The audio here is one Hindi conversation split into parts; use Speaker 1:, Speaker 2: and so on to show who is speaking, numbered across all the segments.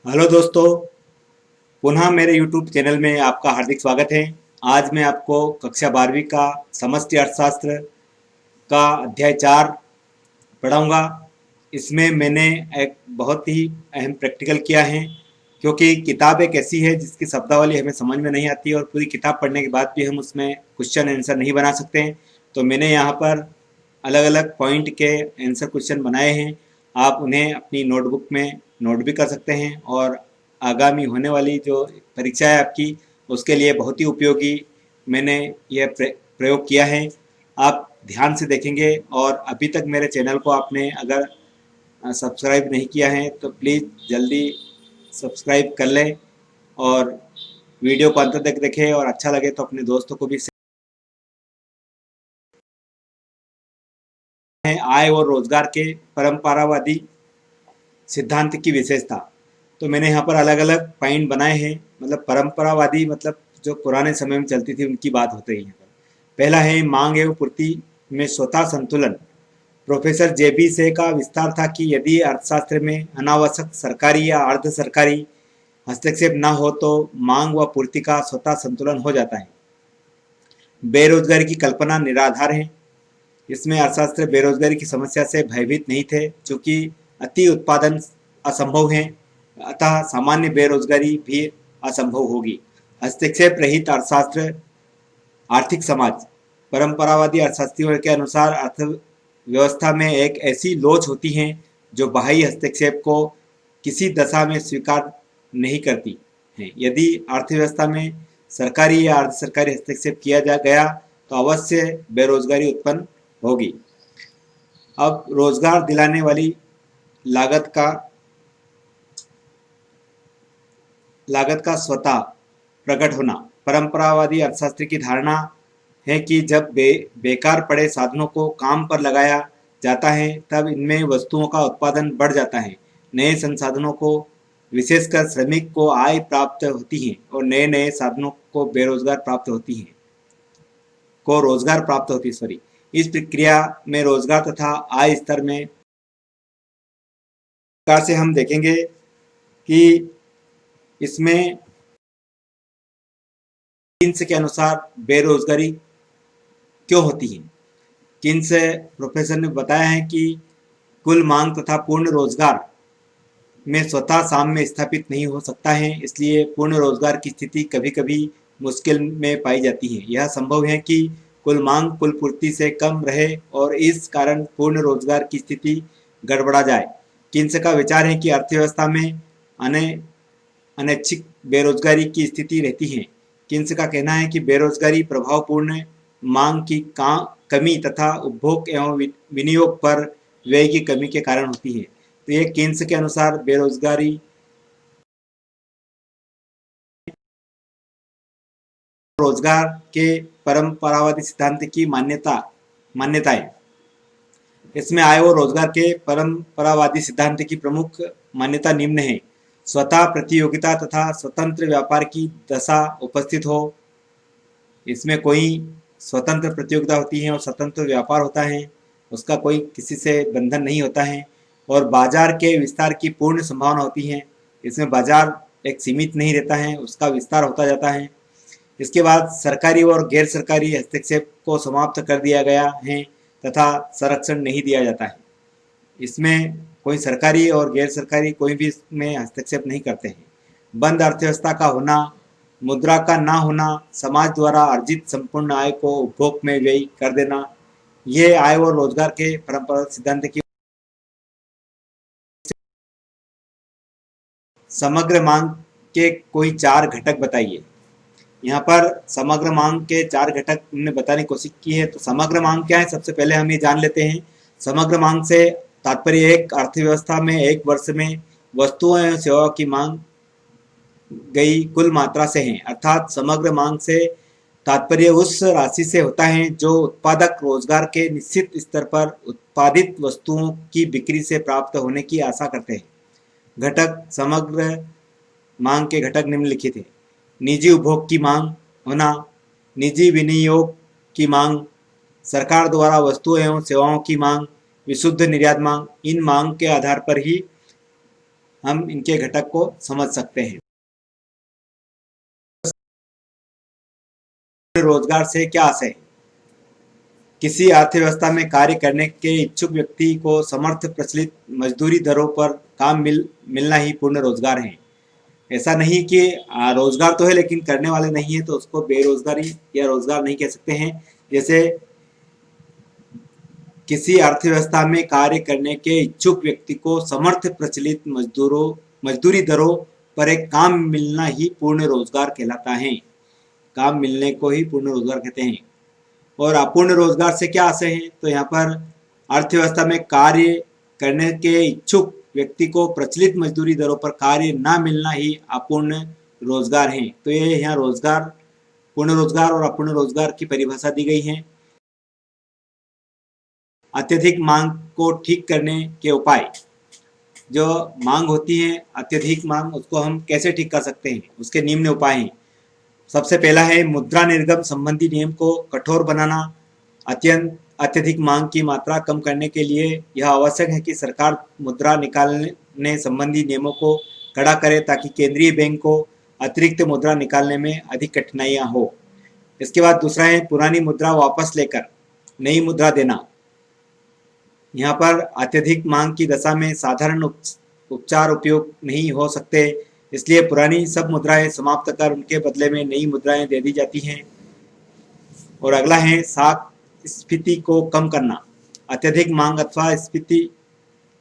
Speaker 1: हेलो दोस्तों, पुनः मेरे YouTube चैनल में आपका हार्दिक स्वागत है। आज मैं आपको कक्षा 12वीं का समष्टि अर्थशास्त्र का अध्याय 4 पढ़ाऊंगा। इसमें मैंने एक बहुत ही अहम प्रैक्टिकल किया है, क्योंकि किताब एक ऐसी है जिसकी शब्दावली हमें समझ में नहीं आती और पूरी किताब पढ़ने के बाद भी हम उसमें क्वेश्चन आंसर नहीं बना सकते हैं। तो मैंने यहाँ पर अलग अलग पॉइंट के आंसर क्वेश्चन बनाए हैं। आप उन्हें अपनी नोटबुक में नोट भी कर सकते हैं और आगामी होने वाली जो परीक्षा है आपकी, उसके लिए बहुत ही उपयोगी मैंने यह प्रयोग किया है। आप ध्यान से देखेंगे और अभी तक मेरे चैनल को आपने अगर सब्सक्राइब नहीं किया है तो प्लीज़ जल्दी सब्सक्राइब कर लें और वीडियो को अंत तक देखें और अच्छा लगे तो अपने दोस्तों को भी है। आय और रोजगार के परंपरावादी सिद्धांत की विशेषता। तो मैंने यहाँ पर अलग अलग पॉइंट बनाए हैं। मतलब परंपरावादी मतलब जो पुराने समय में चलती थी उनकी बात होती है यहाँ पर। पहला है मांग एवं पूर्ति में स्वतः संतुलन। प्रोफेसर जेबी से का विस्तार था कि यदि अर्थशास्त्र में अनावश्यक सरकारी या अर्ध सरकारी हस्तक्षेप न हो तो मांग व पूर्ति का स्वतः संतुलन हो जाता है। बेरोजगारी की कल्पना निराधार है। इसमें अर्थशास्त्र बेरोजगारी की समस्या से भयभीत नहीं थे, चूंकि अति उत्पादन असंभव है, अतः सामान्य बेरोजगारी भी असंभव होगी। हस्तक्षेप रहित अर्थशास्त्र आर्थिक समाज। परंपरावादी अर्थशास्त्रियों के अनुसार अर्थव्यवस्था में एक ऐसी लोच होती है जो बाह्य हस्तक्षेप को किसी दशा में स्वीकार नहीं करती है। यदि अर्थव्यवस्था में सरकारी या अर्ध सरकारी हस्तक्षेप किया जा गया तो अवश्य बेरोजगारी उत्पन्न होगी। अब रोजगार दिलाने वाली लागत का स्वतः प्रकट होना। परंपरावादी अर्थशास्त्र की धारणा है कि जब बेकार पड़े साधनों को काम पर लगाया जाता है तब इनमें वस्तुओं का उत्पादन बढ़ जाता है। नए संसाधनों को, विशेषकर श्रमिक को आय प्राप्त होती है और नए नए साधनों को रोजगार प्राप्त होती है। सॉरी, इस प्रक्रिया में रोजगार तथा आय स्तर में प्रकार से हम देखेंगे कि इसमें किन्स के अनुसार बेरोजगारी क्यों होती है। किन्स प्रोफेसर ने बताया है कि कुल मांग तथा पूर्ण रोजगार में स्वतः साम्य स्थापित नहीं हो सकता है, इसलिए पूर्ण रोजगार की स्थिति कभी कभी मुश्किल में पाई जाती है। यह संभव है कि कुल मांग कुल पूर्ति से कम रहे और इस कारण पूर्ण रोजगार की स्थिति गड़बड़ा जाए। किन्स का विचार है कि अर्थव्यवस्था में अनैच्छिक बेरोजगारी की स्थिति रहती है। किन्स का कहना है कि बेरोजगारी प्रभावपूर्ण मांग की कमी तथा उपभोग एवं विनियोग पर व्यय की कमी के कारण होती है। तो ये किन्स के अनुसार बेरोजगारी रोजगार के परंपरावादी सिद्धांत की मान्यताएं। इसमें आय और रोजगार के परंपरावादी सिद्धांत की प्रमुख मान्यता निम्न है। स्वतः प्रतियोगिता तथा स्वतंत्र व्यापार की दशा उपस्थित हो। इसमें कोई स्वतंत्र प्रतियोगिता होती है और स्वतंत्र व्यापार होता है, उसका कोई किसी से बंधन नहीं होता है। और बाजार के विस्तार की पूर्ण संभावना होती है। इसमें बाजार एक सीमित नहीं रहता है, उसका विस्तार होता जाता है। इसके बाद सरकारी और गैर सरकारी हस्तक्षेप को समाप्त कर दिया गया है तथा संरक्षण नहीं दिया जाता है। इसमें कोई सरकारी और गैर सरकारी कोई भी इसमें हस्तक्षेप नहीं करते हैं। बंद अर्थव्यवस्था का होना, मुद्रा का ना होना, समाज द्वारा अर्जित संपूर्ण आय को उपभोग में व्यय कर देना, ये आय और रोजगार के परंपरागत सिद्धांत की। समग्र मांग के कोई 4 घटक बताइए। यहाँ पर समग्र मांग के 4 घटक हमने बताने की कोशिश की है। तो समग्र मांग क्या है, सबसे पहले हम ये जान लेते हैं। समग्र मांग से तात्पर्य एक अर्थव्यवस्था में एक वर्ष में वस्तुओं एवं सेवाओं की मांग गई कुल मात्रा से है। अर्थात समग्र मांग से तात्पर्य उस राशि से होता है जो उत्पादक रोजगार के निश्चित स्तर पर उत्पादित वस्तुओं की बिक्री से प्राप्त होने की आशा करते हैं। घटक समग्र मांग के घटक निम्नलिखित हैं। निजी उपभोग की मांग होना, निजी विनियोग की मांग, सरकार द्वारा वस्तुओं एवं सेवाओं की मांग, विशुद्ध निर्यात मांग। इन मांग के आधार पर ही हम इनके घटक को समझ सकते हैं। रोजगार से क्या आशय है? किसी अर्थव्यवस्था में कार्य करने के इच्छुक व्यक्ति को समर्थ प्रचलित मजदूरी दरों पर काम मिलना ही पूर्ण रोजगार है। ऐसा नहीं कि रोजगार तो है लेकिन करने वाले नहीं है तो उसको बेरोजगारी या रोजगार नहीं कह सकते हैं। जैसे किसी अर्थव्यवस्था में कार्य करने के इच्छुक व्यक्ति को समर्थ प्रचलित मजदूरी दरों पर एक काम मिलना ही पूर्ण रोजगार कहलाता है। काम मिलने को ही पूर्ण रोजगार कहते हैं। और अपूर्ण रोजगार से क्या आशय है? तो यहाँ पर अर्थव्यवस्था में कार्य करने के इच्छुक व्यक्ति को प्रचलित मजदूरी दरों पर कार्य न मिलना ही अपूर्ण रोजगार है। तो ये यहाँ रोजगार, पूर्ण रोजगार और अपूर्ण रोजगार की परिभाषा दी गई है। अत्यधिक मांग को ठीक करने के उपाय। जो मांग होती है अत्यधिक मांग, उसको हम कैसे ठीक कर सकते हैं, उसके निम्न उपाय हैं। सबसे पहला है मुद्रा निर्गम संबंधी नियम को कठोर बनाना। अत्यधिक मांग की मात्रा कम करने के लिए यह आवश्यक है कि सरकार मुद्रा निकालने संबंधी नियमों को कड़ा करे ताकि केंद्रीय बैंक को अतिरिक्त मुद्रा निकालने में अधिक कठिनाइयां हो। इसके बाद दूसरा है पुरानी मुद्रा वापस लेकर नई मुद्रा देना। यहाँ पर अत्यधिक मांग की दशा में साधारण उपचार उपयोग नहीं हो सकते, इसलिए पुरानी सब मुद्राएं समाप्त कर उनके बदले में नई मुद्राएं दे दी जाती हैं। और अगला है साख स्फीति को कम करना। अत्यधिक मांग अथवा स्फीति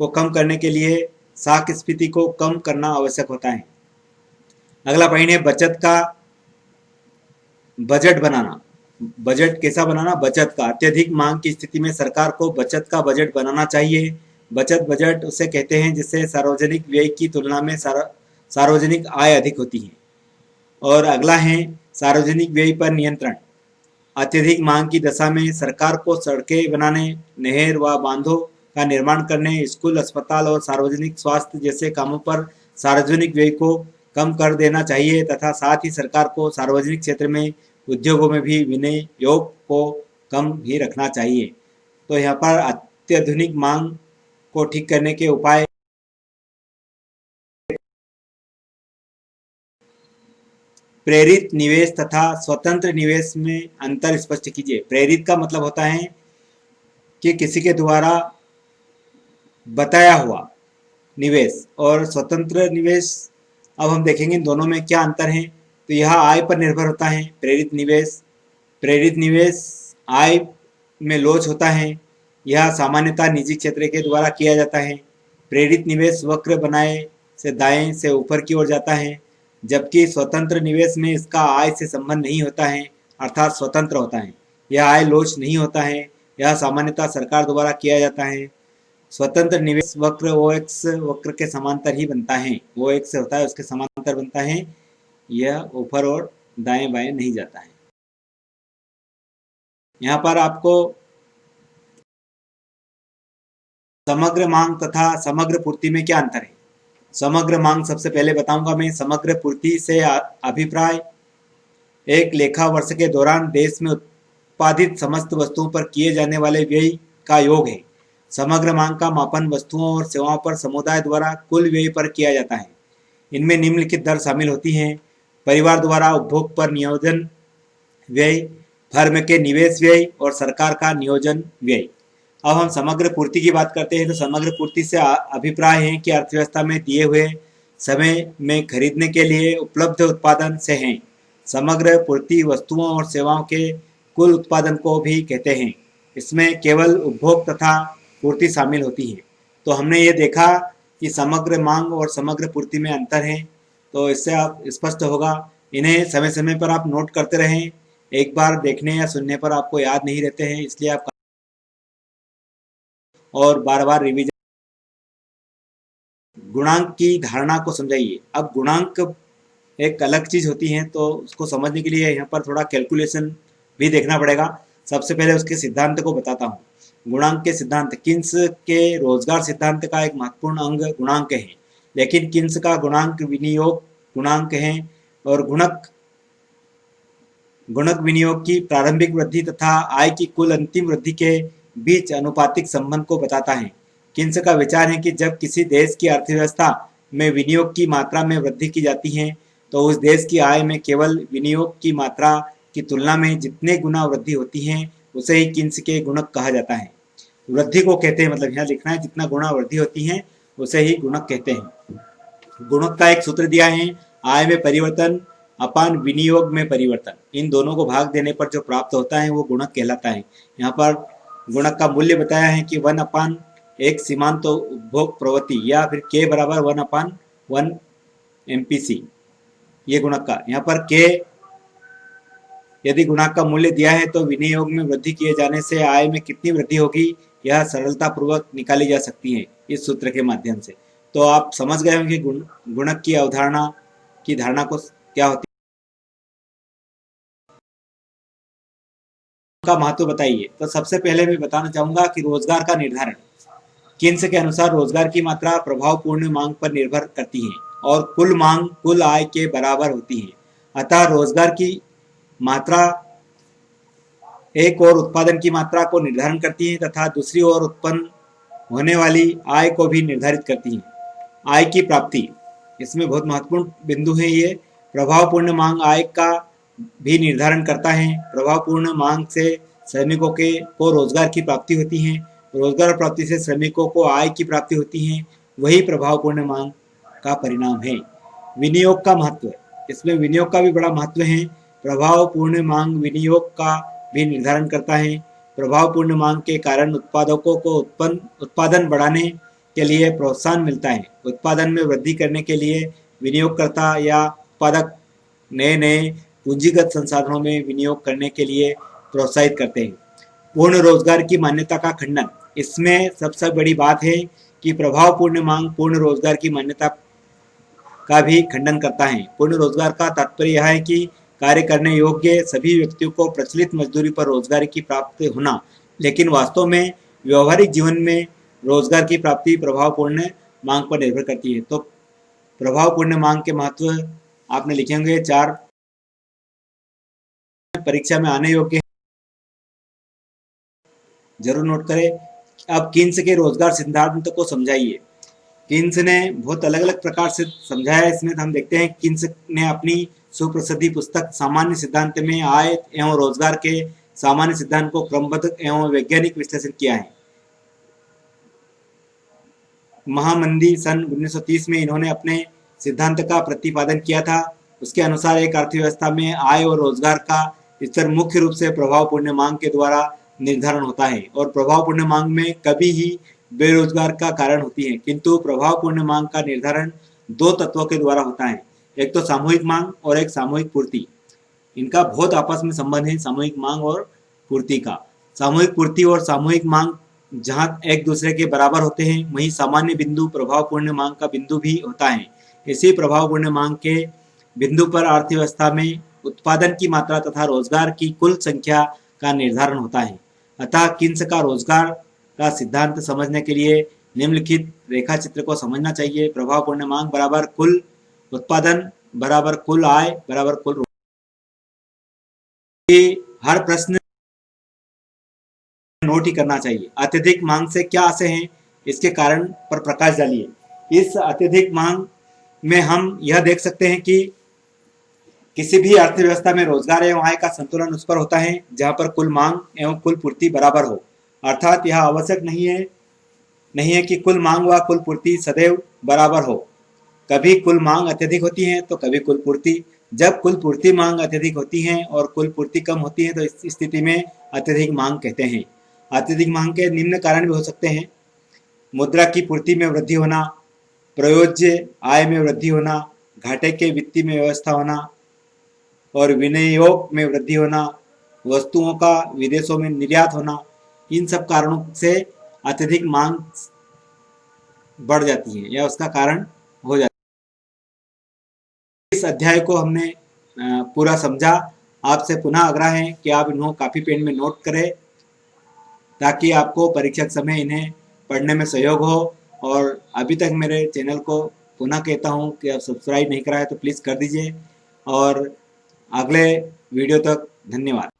Speaker 1: को कम करने के लिए साख स्फीति को कम करना आवश्यक होता है। अगला पॉइंट है बचत का बजट बनाना। बजट कैसा बनाना? बचत का। अत्यधिक मांग की स्थिति में सरकार को बचत का बजट बनाना चाहिए। बचत बजट उसे कहते हैं जिससे सार्वजनिक व्यय की तुलना में सार्वजनिक आय अधिक होती है। और अगला है सार्वजनिक व्यय पर नियंत्रण। अत्यधिक मांग की दशा में सरकार को सड़कें बनाने, नहर व बांधों का निर्माण करने, स्कूल, अस्पताल और सार्वजनिक स्वास्थ्य जैसे कामों पर सार्वजनिक व्यय को कम कर देना चाहिए तथा साथ ही सरकार को सार्वजनिक क्षेत्र में उद्योगों में भी विनियोग को कम ही रखना चाहिए। तो यहाँ पर अत्यधिक मांग को ठीक करने के उपाय। प्रेरित निवेश तथा स्वतंत्र निवेश में अंतर स्पष्ट कीजिए। प्रेरित का मतलब होता है कि किसी के द्वारा बताया हुआ निवेश, और स्वतंत्र निवेश अब हम देखेंगे इन दोनों में क्या अंतर है। तो यह आय पर निर्भर होता है। प्रेरित निवेश आय में लोच होता है। यह सामान्यतः निजी क्षेत्र के द्वारा किया जाता है। प्रेरित निवेश वक्र बनाए से दाएं से ऊपर की ओर जाता है, जबकि स्वतंत्र निवेश में इसका आय से संबंध नहीं होता है, अर्थात स्वतंत्र होता है। यह आय लोच नहीं होता है। यह सामान्यतः सरकार द्वारा किया जाता है। स्वतंत्र निवेश वक्र OX वक्र के समांतर ही बनता है। OX से होता है उसके समांतर बनता है। यह ऊपर और दाएं बाएं नहीं जाता है। यहाँ पर आपको समग्र मांग तथा समग्र पूर्ति में क्या अंतर है। समग्र मांग सबसे पहले बताऊंगा मैं। समग्र पूर्ति से अभिप्राय एक लेखा वर्ष के दौरान देश में उत्पादित समस्त वस्तुओं पर किए जाने वाले व्यय का योग है। समग्र मांग का मापन वस्तुओं और सेवाओं पर समुदाय द्वारा कुल व्यय पर किया जाता है। इनमें निम्नलिखित दर शामिल होती हैं। परिवार द्वारा उपभोग पर नियोजन व्यय, फर्म के निवेश व्यय और सरकार का नियोजन व्यय। अब हम समग्र पूर्ति की बात करते हैं। तो समग्र पूर्ति से अभिप्राय है कि अर्थव्यवस्था में दिए हुए समय में खरीदने के लिए उपलब्ध उत्पादन से है। समग्र पूर्ति वस्तुओं और सेवाओं के कुल उत्पादन को भी कहते हैं। इसमें केवल उपभोग तथा पूर्ति शामिल होती है। तो हमने ये देखा कि समग्र मांग और समग्र पूर्ति में अंतर है। तो इससे आप स्पष्ट होगा। इन्हें समय समय पर आप नोट करते रहें। एक बार देखने या सुनने पर आपको याद नहीं रहते हैं, इसलिए आप और बार बार रिवीजन। गुणांक की धारणा को समझाइए। अब गुणांक एक अलग चीज होती है, तो उसको समझने के लिए यहाँ पर थोड़ा कैलकुलेशन भी देखना पड़ेगा। सबसे पहले उसके सिद्धांत को बताता हूँ। गुणांक के सिद्धांत किन्स के रोजगार सिद्धांत का एक महत्वपूर्ण अंग गुणांक है, लेकिन किन्स का गुणांक विनियोग गुणांक है और गुणक विनियोग की प्रारंभिक वृद्धि तथा आय की कुल अंतिम वृद्धि के बीच अनुपातिक संबंध को बताता है। किन्स का विचार है कि जब किसी देश की अर्थव्यवस्था में विनियोग की मात्रा में वृद्धि की जाती है तो उस देश की आय में केवल विनियोग की मात्रा की तुलना में जितने गुना वृद्धि होती है उसे ही किन्स के गुणक कहा जाता है। वृद्धि को कहते हैं, मतलब यहाँ लिखना है जितना गुना वृद्धि होती है उसे ही गुणक कहते हैं। गुणक का एक सूत्र दिया है, आय में परिवर्तन अपान विनियोग में परिवर्तन, इन दोनों को भाग देने पर जो प्राप्त होता है वो गुणक कहलाता है। यहाँ पर गुणक का मूल्य बताया है कि 1/1 सीमांत उपभोग प्रवृत्ति या फिर के बराबर 1/1 MPC, ये गुणक का। यहाँ पर के यदि गुणक का मूल्य दिया है तो विनियोग में वृद्धि किए जाने से आय में कितनी वृद्धि होगी यह सरलता पूर्वक निकाली जा सकती है इस सूत्र के माध्यम से। तो आप समझ गए होंगे गुणक की अवधारणा की धारणा को क्या होती है, का महत्व बताइए। तो सबसे पहले मैं बताना चाहूंगा कि रोजगार का निर्धारण किन्स के अनुसार रोजगार की मात्रा प्रभावपूर्ण मांग पर निर्भर करती है और कुल मांग कुल आय के बराबर होती है। अतः रोजगार की मात्रा एक और उत्पादन की मात्रा को निर्धारण करती है तथा दूसरी ओर उत्पन्न होने वाली आय को भी निर्धारित करती है। आय की प्राप्ति, इसमें बहुत महत्वपूर्ण बिंदु है ये। प्रभावपूर्ण मांग आय का भी निर्धारण करता है। प्रभावपूर्ण मांग से श्रमिकों को रोजगार की प्राप्ति होती है, रोजगार प्राप्ति से श्रमिकों को आय की प्राप्ति होती है, वही प्रभावपूर्ण मांग का परिणाम है। विनियोग का महत्व, इसमें विनियोग का भी बड़ा महत्व है। प्रभावपूर्ण मांग विनियोग का भी निर्धारण करता है। प्रभावपूर्ण मांग के कारण उत्पादकों को उत्पादन बढ़ाने के लिए प्रोत्साहन मिलता है। उत्पादन में वृद्धि करने के लिए विनियोगकर्ता या उत्पादक नए नए पूंजीगत संसाधनों में विनियोग करने के लिए प्रोत्साहित करते हैं। पूर्ण रोजगार की मान्यता का खंडन, इसमें सबसे बड़ी बात है कि प्रभावपूर्ण मांग पूर्ण रोजगार की मान्यता का भी खंडन करता है। पूर्ण रोजगार का तात्पर्य यह है कि कार्य करने योग्य सभी व्यक्तियों को प्रचलित मजदूरी पर रोजगार की प्राप्ति होना, लेकिन वास्तव में व्यवहारिक जीवन में रोजगार की प्राप्ति प्रभावपूर्ण मांग पर निर्भर करती है। तो प्रभावपूर्ण मांग के महत्व आपने लिखे होंगे 4, परीक्षा में आने योग्य, जरूर नोट करें। अब किन्स के रोजगार सिद्धांत को समझाइए। किन्स ने बहुत अलग अलग प्रकार से समझाया है। इसमें हम देखते हैं किन्स ने अपनी सुप्रसिद्ध पुस्तक सामान्य सिद्धांत में आय एवं रोजगार के सामान्य सिद्धांत को क्रमबद्ध एवं वैज्ञानिक विश्लेषण किया है। महामंदी सन 1930 में इन्होंने अपने सिद्धांत का प्रतिपादन किया था। उसके अनुसार एक अर्थव्यवस्था में आय और रोजगार का स्तर मुख्य रूप से प्रभावपूर्ण मांग के द्वारा निर्धारण होता है और प्रभावपूर्ण मांग में कभी ही बेरोजगार का कारण होती है, किंतु प्रभावपूर्ण मांग का निर्धारण 2 तत्वों के द्वारा होता है, एक तो सामूहिक मांग और एक सामूहिक पूर्ति। इनका बहुत आपस में संबंध है, सामूहिक मांग और पूर्ति का। सामूहिक पूर्ति और सामूहिक मांग जहां एक दूसरे के बराबर होते हैं वहीं सामान्य बिंदु प्रभावपूर्ण मांग का बिंदु भी होता है। इसी प्रभावपूर्ण मांग के बिंदु पर अर्थव्यवस्था में उत्पादन की मात्रा तथा रोजगार की कुल संख्या का निर्धारण होता है। अतः किन्स का रोजगार का सिद्धांत समझने के लिए निम्नलिखित रेखा चित्र को समझना चाहिए। प्रभावपूर्ण मांग बराबर कुल उत्पादन बराबर कुल आय बराबर कुल। हर प्रश्न नोट ही करना चाहिए। अत्यधिक मांग से क्या आशय है, इसके कारण पर प्रकाश डालिए। इस अत्यधिक मांग में हम यह देख सकते हैं कि किसी भी अर्थव्यवस्था में रोजगार एवं आय का संतुलन उस पर होता है जहां पर कुल मांग एवं कुल पूर्ति बराबर हो। अर्थात यह आवश्यक नहीं है कि कुल मांग व कुल पूर्ति सदैव बराबर हो। कभी कुल मांग अत्यधिक होती है तो कभी कुल पूर्ति। जब कुल पूर्ति मांग अत्यधिक होती है और कुल पूर्ति कम होती है तो इस स्थिति में अत्यधिक मांग कहते हैं। अत्यधिक मांग के निम्न कारण भी हो सकते हैं: मुद्रा की पूर्ति में वृद्धि होना, प्रयोज्य आय में वृद्धि होना, घाटे के वित्तीय में व्यवस्था होना और विनियोग में वृद्धि होना, वस्तुओं का विदेशों में निर्यात होना। इन सब कारणों से अत्यधिक मांग बढ़ जाती है या उसका कारण हो जाता है। इस अध्याय को हमने पूरा समझा। आपसे पुनः आग्रह है कि आप इन्हों कॉपी पेन में नोट करें ताकि आपको परीक्षा के समय इन्हें पढ़ने में सहयोग हो। और अभी तक मेरे चैनल को पुनः कहता हूं कि आप सब्सक्राइब नहीं करा है तो प्लीज़ कर दीजिए। और अगले वीडियो तक धन्यवाद।